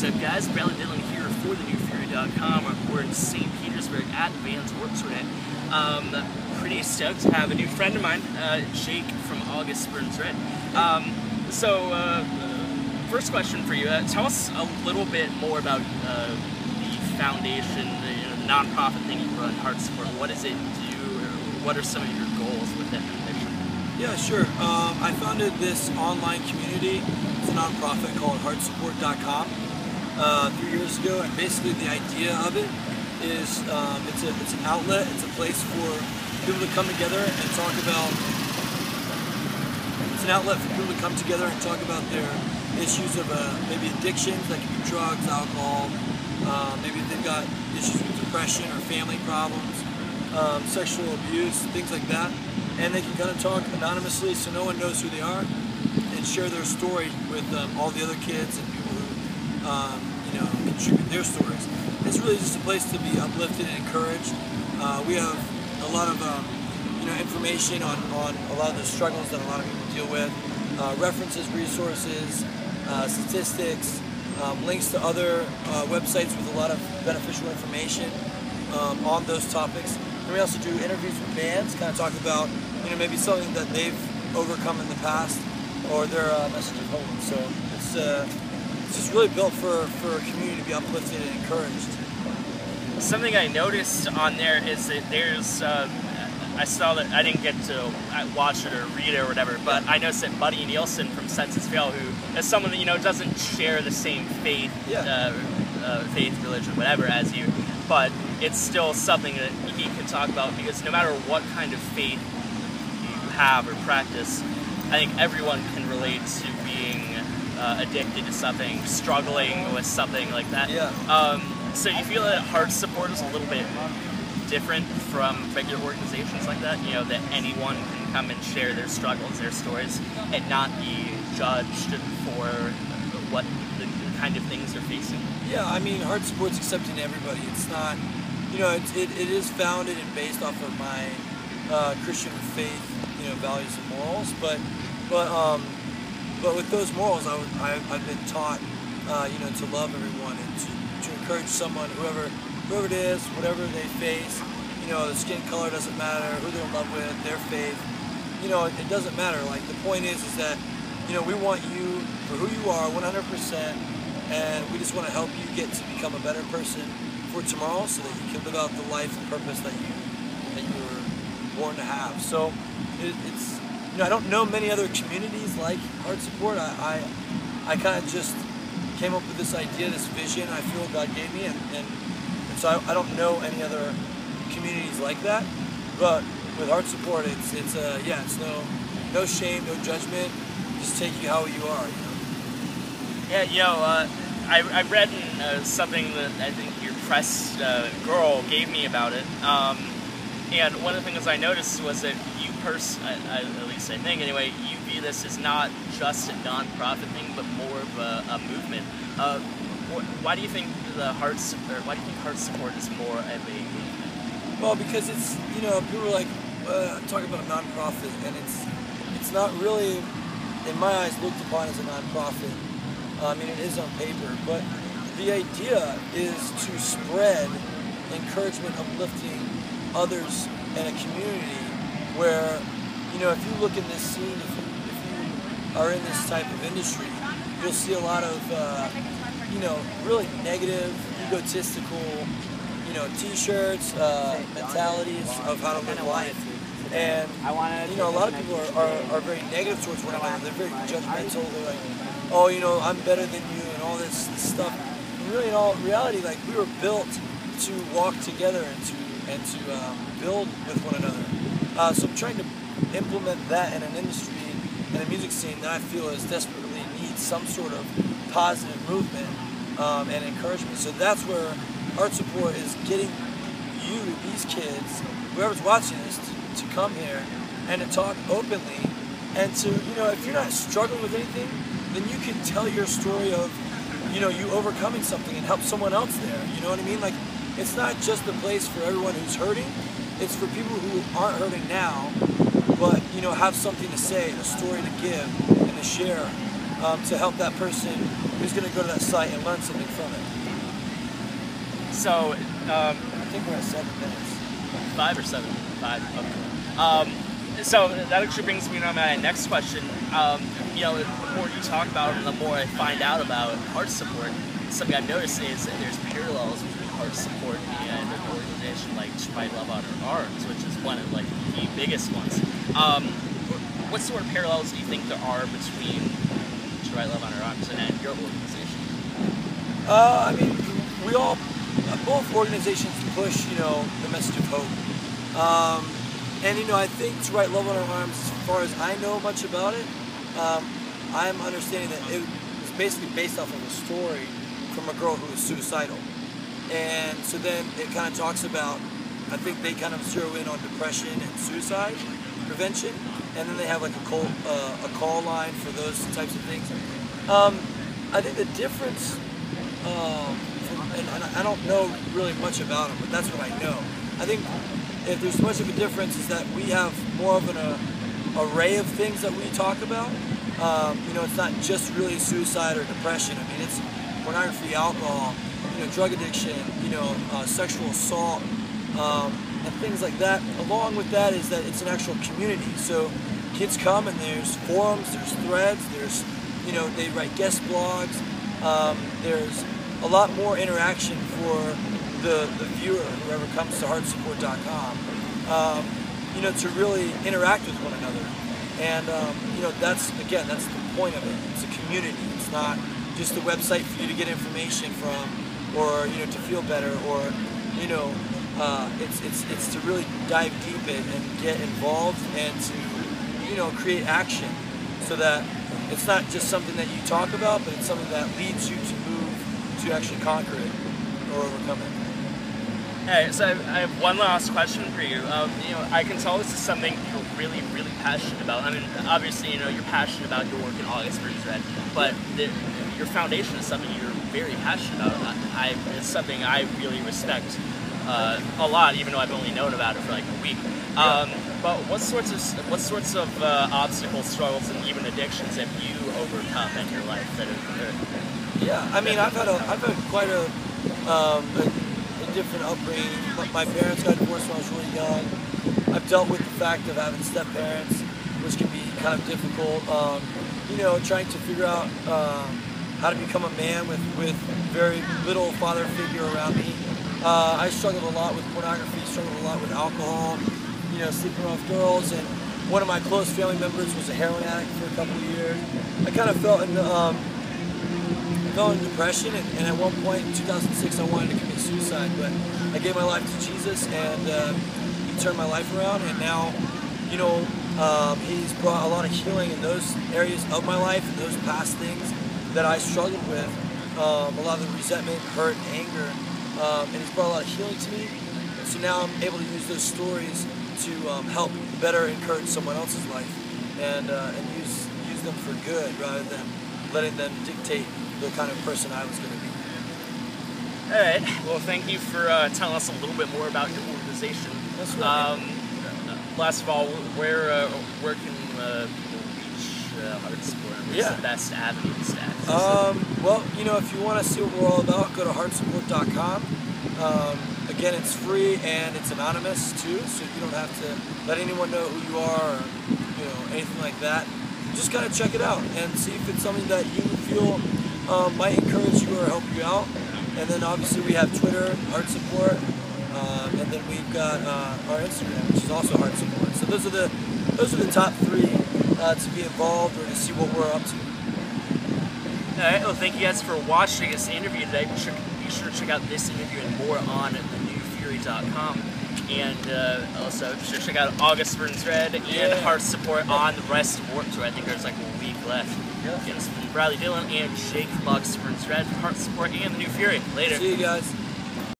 up, guys? Bradley Dillon here for thenewfury.com. We're in St. Petersburg at Vans Works today. Pretty stoked to have a new friend of mine, Jake from August Springs Red. First question for you. Tell us a little bit more about the foundation, the nonprofit thing you run, HeartSupport. What does it do, or what are some of your goals with it? Yeah, sure. I founded this online community. It's a nonprofit called HeartSupport.com 3 years ago, and basically the idea of it is it's an outlet. It's a place for people to come together and talk about. It's an outlet for people to come together and talk about their issues of maybe addictions, that could be drugs, alcohol. Maybe they've got issues with depression or family problems, sexual abuse, things like that. And they can kind of talk anonymously so no one knows who they are, and share their story with all the other kids and people who contribute their stories. It's really just a place to be uplifted and encouraged. We have a lot of information on a lot of the struggles that a lot of people deal with, references, resources, statistics, links to other websites with a lot of beneficial information on those topics. And we also do interviews with bands, kind of talk about maybe something that they've overcome in the past, or their message of hope. So it's just really built for a community to be uplifted and encouraged. Something I noticed on there is that there's, I saw that, I didn't get to watch it or read it or whatever, but I noticed that Buddy Nielsen from Senses Fail, who is someone that doesn't share the same faith, faith, religion, whatever as you, but it's still something that he can talk about, because no matter what kind of faith you have or practice, I think everyone can relate to being addicted to something, struggling with something like that. Yeah. So you feel that HeartSupport is a little bit different from regular organizations like that, that anyone can come and share their struggles, their stories, and not be judged for what the kind of things they're facing? Yeah, I mean, HeartSupport's accepting everybody. It's not, it is founded and based off of my Christian faith, values and morals, but with those morals, I've been taught, to love everyone and to encourage someone, whoever it is, whatever they face. The skin color doesn't matter, who they're in love with, their faith. It doesn't matter. Like, the point is that, we want you for who you are, 100%, and we just want to help you get to become a better person for tomorrow, so that you can live out the life and purpose that you were born to have. So it's I don't know many other communities like HeartSupport. I kind of just came up with this idea, this vision I feel God gave me, and so I don't know any other communities like that. But with HeartSupport, it's no shame, no judgment, just take you how you are. Yeah, I read in something that I think your press girl gave me about it, and one of the things I noticed was that you at least I think anyway, you view this as not just a non-profit thing, but more of a movement. Why do you think HeartSupport is more of a movement? Well, because it's people are like talking about a non-profit, and it's not really, in my eyes, looked upon as a non-profit. I mean, it is on paper, but the idea is to spread encouragement, uplifting others in a community where, if you look in this scene, if you are in this type of industry, you'll see a lot of, really negative, egotistical, t-shirts, mentalities of how to live life. And, a lot of people are very negative towards one another. They're very judgmental. They're like, oh, I'm better than you, and all this stuff. And really, in all reality, like, we were built to walk together and to build with one another. So I'm trying to implement that in an industry, in a music scene that I feel is desperately needs some sort of positive movement and encouragement. So that's where HeartSupport is getting you, these kids, whoever's watching this, to come here and to talk openly, and to, if you're not struggling with anything, then you can tell your story of, you overcoming something and help someone else there. You know what I mean? Like, it's not just a place for everyone who's hurting. It's for people who aren't hurting now, but, have something to say, a story to give, and to share, to help that person who's going to go to that site and learn something from it. So, I think we're at 7 minutes. 5 or 7? 5. Okay. So that actually brings me to my next question. You know, the more you talk about it, the more I find out about HeartSupport. Something I've noticed is that there's parallels between HeartSupport and an organization like To Write Love on Our Arms, which is one of like the biggest ones. What sort of parallels do you think there are between To Write Love on Our Arms and your organization? I mean, both organizations push, you know, the message of hope. And, you know, I think To Write Love on Our Arms, as far as I know much about it, I'm understanding that it was basically based off of a story from a girl who was suicidal. And so then it kind of talks about, I think they kind of zero in on depression and suicide prevention, and then they have like a call line for those types of things. I think the difference, and I don't know really much about them, but that's what I know. I think if there's much of a difference is that we have more of an array of things that we talk about. You know, it's not just really suicide or depression. I mean, it's pornography, alcohol, you know, drug addiction, you know, sexual assault, and things like that. Along with that is that it's an actual community. So kids come and there's forums, there's threads, there's, you know, they write guest blogs. There's a lot more interaction for the viewer, whoever comes to HeartSupport.com, you know, to really interact with one another. And, you know, that's the point of it. It's a community. It's not just a website for you to get information from, or, you know, to feel better, or, you know, it's to really dive deep in and get involved and to, you know, create action, so that it's not just something that you talk about, but it's something that leads you to move to actually conquer it or overcome it. Hey, so I have one last question for you. You know, I can tell this is something you're really, really passionate about. I mean, obviously, you know, you're passionate about your work in August Burns Red, but your foundation is something you're very passionate about. It's something I really respect a lot, even though I've only known about it for like a week. But what sorts of obstacles, struggles, and even addictions have you overcome in your life? Yeah, I mean, I've had quite a different upbringing. My parents got divorced when I was really young. I've dealt with the fact of having step parents, which can be kind of difficult. You know, trying to figure out how to become a man with very little father figure around me. I struggled a lot with pornography, struggled a lot with alcohol, you know, sleeping around with girls, and one of my close family members was a heroin addict for a couple of years. I kind of fell into depression, and at one point in 2006 I wanted to commit suicide, but I gave my life to Jesus, and he turned my life around, and now, you know, he's brought a lot of healing in those areas of my life, and those past things that I struggled with, a lot of the resentment, hurt, anger, and he's brought a lot of healing to me. And so now I'm able to use those stories to help better encourage someone else's life, and use them for good rather than letting them dictate the kind of person I was going to be. All right. Well, thank you for telling us a little bit more about your organization. That's right. Last of all, where can people reach HeartSupport? What's the best avenues to access? Well, you know, if you want to see what we're all about, go to HeartSupport.com. Again, it's free and it's anonymous too, so you don't have to let anyone know who you are or, you know, anything like that. Just kind of check it out and see if it's something that you feel might encourage you or help you out. And then obviously we have Twitter, HeartSupport, and then we've got our Instagram, which is also HeartSupport. So those are the top three to be involved or to see what we're up to. All right. Well, thank you guys for watching this interview today. Be sure to check out this interview and more on thenewfury.com. And also be sure to check out August Burns Red and HeartSupport on the rest of Warped Tour. I think there's like a week left. Again, it's been Bradley Dillon and Jake Bucks Burns Red, HeartSupport, and The New Fury. Later. See you guys.